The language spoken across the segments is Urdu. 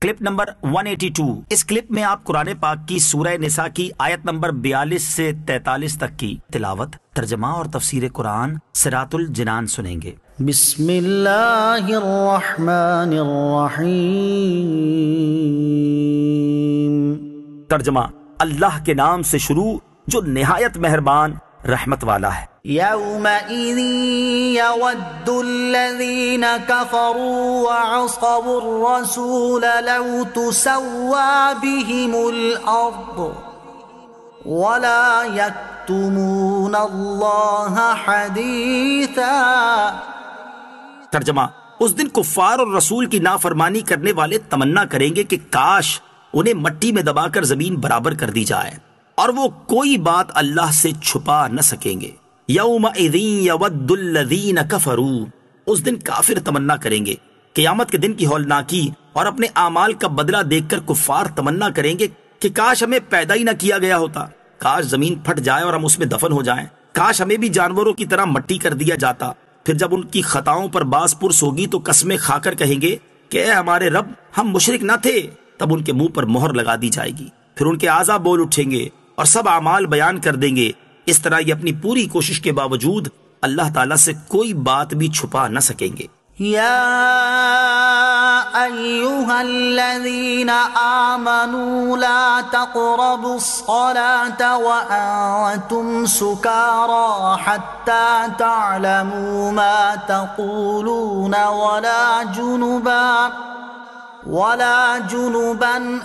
Clip number 182۔ اس کلپ میں آپ قرآن پاک کی سورہ نساء کی آیت نمبر 42 سے 43 تک کی تلاوت، ترجمہ اور تفسیر قرآن صراط الجنان سنیں گے۔ بسم اللہ الرحمن الرحیم۔ ترجمہ: اللہ کے نام سے شروع جو نہایت مہربان رحمت والا ہے۔ یومئذ یود الذین کفروا وعصوا الرسول لو تسوی بهم الارض ولا یکتمون اللہ حدیثا۔ ترجمہ: اس دن کفار اور رسول کی نافرمانی کرنے والے تمنا کریں گے کہ کاش انہیں مٹی میں دبا کر زمین برابر کر دی جائے، اور وہ کوئی بات اللہ سے چھپا نہ سکیں گے۔ یومئذ یود الذین کفروا، اس دن کافر تمنا کریں گے۔ قیامت کے دن کی ہولناکی اور اپنے اعمال کا بدلہ دیکھ کر کفار تمنا کریں گے کہ کاش ہمیں پیدا ہی نہ کیا گیا ہوتا، کاش زمین پھٹ جائے اور ہم اس میں دفن ہو جائیں، کاش ہمیں بھی جانوروں کی طرح مٹی کر دیا جاتا۔ پھر جب ان کی خطاؤں پر باز پرس ہوگی تو قسمیں کھا کر کہیں گے کہ اے ہمارے رب، ہم مشرک نہ تھے۔ تب ان کے منہ پر مہر لگا دی جائے گی، پھر ان کے اعضاء بول اٹھیں گے اور سب اعمال بیان کر دیں گے۔ اس طرح یہ اپنی پوری کوشش کے باوجود اللہ تعالیٰ سے کوئی بات بھی چھپا نہ سکیں گے۔ یا ایہا الذین آمنوا لا تقربوا الصلاة وانتم سکارى حتی تعلموا ما تقولون ولا جنبا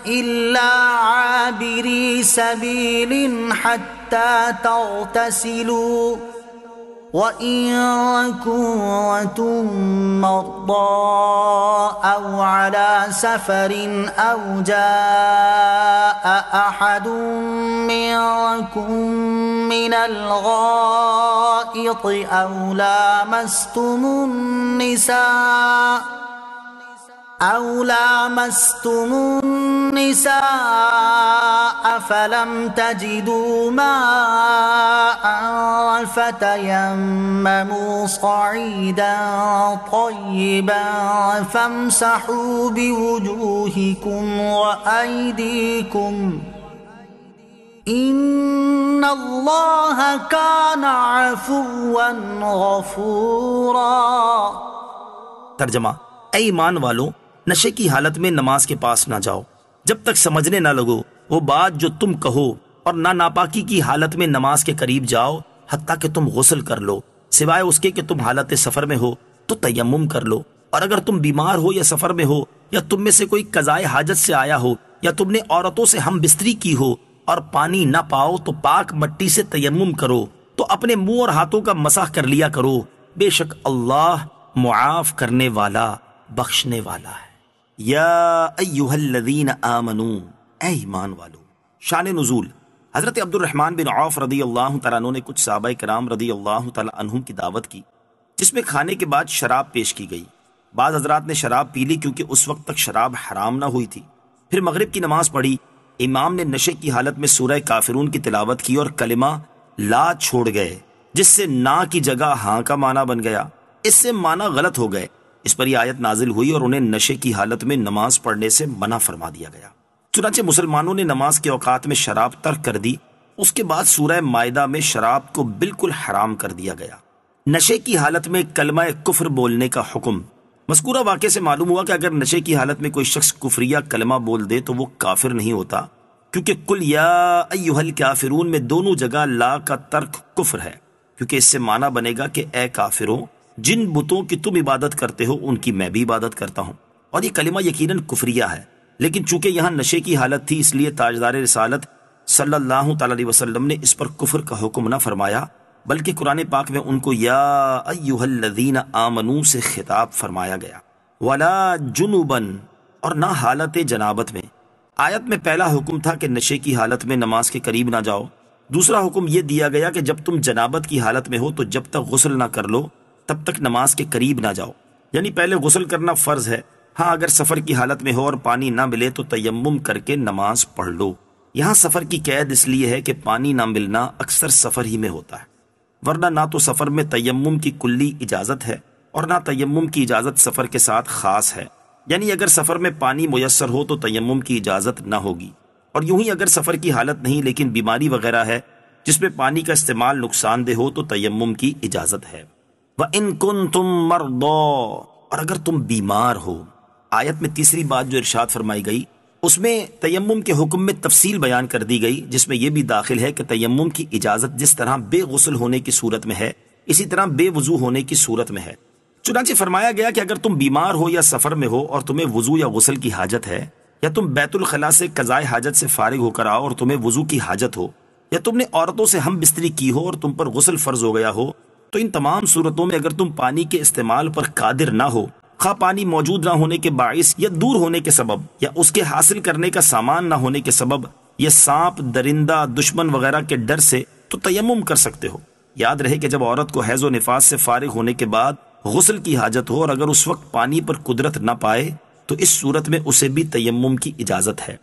إلا عابري سبيل حتى تغتسلوا وإن كنتم مرضى أو على سفر أو جاء أحد منكم من الغائط أو لامستم النساء فلم تجدوا ماء فتيمموا صعيدا طيبا فامسحوا بوجوهكم وأيديكم ان اللہ کان عفوا غفورا۔ ترجمہ: اے ایمان والو، نشے کی حالت میں نماز کے پاس نہ جاؤ جب تک سمجھنے نہ لگو وہ بات جو تم کہو، اور نہ ناپاکی کی حالت میں نماز کے قریب جاؤ حتیٰ کہ تم غسل کر لو، سوائے اس کے کہ تم حالت سفر میں ہو تو تیمم کر لو، اور اگر تم بیمار ہو یا سفر میں ہو یا تم میں سے کوئی قضائے حاجت سے آیا ہو یا تم نے عورتوں سے ہم بستری کی ہو اور پانی نہ پاؤ تو پاک مٹی سے تیمم کرو، تو اپنے منہ اور ہاتھوں کا مسح کر لیا کرو، بے شک اللہ معاف کرنے والا بخشنے والا ہے۔ یا ایہا الذین آمنوا، اے ایمان والو۔ شان نزول: حضرت عبد الرحمن بن عوف رضی اللہ تعالیٰ عنہ نے کچھ صحابہ کرام رضی اللہ تعالیٰ عنہم کی دعوت کی جس میں کھانے کے بعد شراب پیش کی گئی۔ بعض حضرات نے شراب پی لی کیونکہ اس وقت تک شراب حرام نہ ہوئی تھی۔ پھر مغرب کی نماز پڑھی، امام نے نشے کی حالت میں سورہ کافرون کی تلاوت کی اور کلمہ لا چھوڑ گئے، جس سے نا کی جگہ ہاں کا معنی بن گیا۔ اس سے معنی غلط ہو گئے۔ اس پر یہ آیت نازل ہوئی اور انہیں نشے کی حالت میں نماز پڑھنے سے منع فرما دیا گیا۔ چنانچہ مسلمانوں نے نماز کے اوقات میں شراب ترک کر دی۔ اس کے بعد سورہ مائدہ میں شراب کو بالکل حرام کر دیا گیا۔ نشے کی حالت میں کلمہ کفر بولنے کا حکم: مذکورہ واقعے سے معلوم ہوا کہ اگر نشے کی حالت میں کوئی شخص کفریہ کلمہ بول دے تو وہ کافر نہیں ہوتا، کیونکہ قل یا ایھا الکافرون میں دونوں جگہ لا کا ترک کفر ہے، کیونکہ اس سے معنی بنے گا کہ اے کافروں، جن بتوں کی تم عبادت کرتے ہو ان کی میں بھی عبادت کرتا ہوں، اور یہ کلمہ یقیناً کفریہ ہے۔ لیکن چونکہ یہاں نشے کی حالت تھی اس لیے تاجدار رسالت صلی اللہ تعالی علیہ وسلم نے اس پر کفر کا حکم نہ فرمایا، بلکہ قرآن پاک میں ان کو یا ایھا الذین آمنوا سے خطاب فرمایا گیا۔ ولا جنبا، اور نہ حالت جنابت میں۔ آیت میں پہلا حکم تھا کہ نشے کی حالت میں نماز کے قریب نہ جاؤ، دوسرا حکم یہ دیا گیا کہ جب تم جنابت کی حالت میں ہو تو جب تک غسل نہ کر لو تب تک نماز کے قریب نہ جاؤ، یعنی پہلے غسل کرنا فرض ہے۔ ہاں اگر سفر کی حالت میں ہو اور پانی نہ ملے تو تیمم کر کے نماز پڑھ لو۔ یہاں سفر کی قید اس لیے ہے کہ پانی نہ ملنا اکثر سفر ہی میں ہوتا ہے، ورنہ نہ تو سفر میں تیمم کی کلی اجازت ہے اور نہ تیمم کی اجازت سفر کے ساتھ خاص ہے۔ یعنی اگر سفر میں پانی میسر ہو تو تیمم کی اجازت نہ ہوگی، اور یوں ہی اگر سفر کی حالت نہیں لیکن بیماری وغیرہ ہے جس میں پانی کا استعمال نقصان دہ ہو تو تیمم کی اجازت ہے۔ وَإِن كُنتُم مَّرْضَىٰ، اور اگر تم بیمار ہو۔ آیت میں تیسری بات جو ارشاد فرمائی گئی اس میں تیمم کے حکم میں تفصیل بیان کر دی گئی، جس میں یہ بھی داخل ہے کہ تیمم کی اجازت جس طرح بے غسل ہونے کی صورت میں ہے اسی طرح بے وضو ہونے کی صورت میں ہے۔ چنانچہ فرمایا گیا کہ اگر تم بیمار ہو یا سفر میں ہو اور تمہیں وضو یا غسل کی حاجت ہے، یا تم بیت الخلاء سے قضائے حاجت سے فارغ ہو کر آؤ اور تمہیں وضو کی حاجت ہو، یا تم نے عورتوں سے ہم بستری کی ہو اور تم پر غسل فرض ہو گیا ہو، تو ان تمام صورتوں میں اگر تم پانی کے استعمال پر قادر نہ ہو، خواہ پانی موجود نہ ہونے کے باعث یا دور ہونے کے سبب یا اس کے حاصل کرنے کا سامان نہ ہونے کے سبب یا سانپ، درندہ، دشمن وغیرہ کے ڈر سے، تو تیمم کر سکتے ہو۔ یاد رہے کہ جب عورت کو حیض و نفاس سے فارغ ہونے کے بعد غسل کی حاجت ہو اور اگر اس وقت پانی پر قدرت نہ پائے تو اس صورت میں اسے بھی تیمم کی اجازت ہے۔